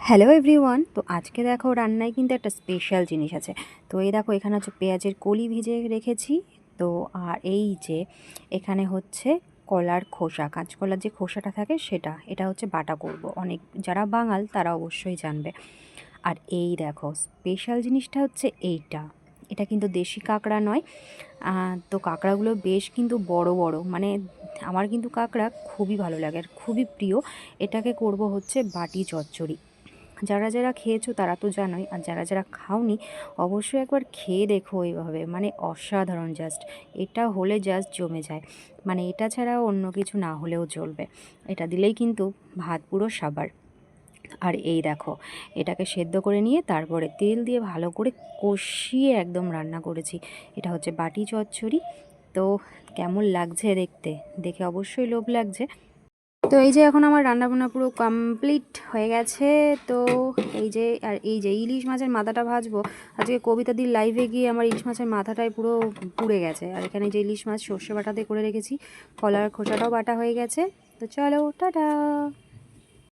Hello everyone. তো আজকে দেখো রান্নায় কিন্তু একটা স্পেশাল জিনিস আছে। তো এই দেখো এখানে হচ্ছে পেঁয়াজের কলি ভিজে রেখেছি। তো আর এই যে এখানে হচ্ছে কলার খোসা, কাঁচকলার যে খোসাটা থাকে সেটা, এটা হচ্ছে বাটা করব। অনেক যারা বাঙাল তারা অবশ্যই জানবে। আর এই দেখো স্পেশাল জিনিসটা হচ্ছে এইটা, এটা কিন্তু দেশি কাঁকড়া নয়। তো কাঁকড়াগুলো বেশ কিন্তু বড় বড়, মানে আমার কিন্তু কাঁকড়া খুবই ভালো লাগে আর খুবই প্রিয়। এটাকে করব হচ্ছে বাটি চচ্চড়ি। যারা যারা খেয়েছো তারা তো জানোই, আর যারা যারা খাওনি অবশ্যই একবার খেয়ে দেখো। এইভাবে মানে অসাধারণ, জাস্ট এটা হলে জাস্ট জমে যায়। মানে এটা ছাড়া অন্য কিছু না হলেও চলবে, এটা দিলেই কিন্তু ভাত পুরো সাবার। আর এই দেখো এটাকে সেদ্ধ করে নিয়ে তারপরে তেল দিয়ে ভালো করে কষিয়ে একদম রান্না করেছি। এটা হচ্ছে বাটি চচ্চড়ি। তো কেমন লাগছে দেখতে, দেখে অবশ্যই লোভ লাগছে। তো এই যে এখন আমার রান্নাবান্না পুরো কমপ্লিট হয়ে গেছে। তো এই যে ইলিশ মাছের মাথাটা ভাজবো। আজকে কবিতাদির লাইভে গিয়ে আমার ইলিশ মাছের মাথাটাই পুরো পুড়ে গেছে। আর এখানে যে ইলিশ মাছ সর্ষে বাটাতে করে রেখেছি, কলার খোসাটাও বাটা হয়ে গেছে। তো চলো টাটা।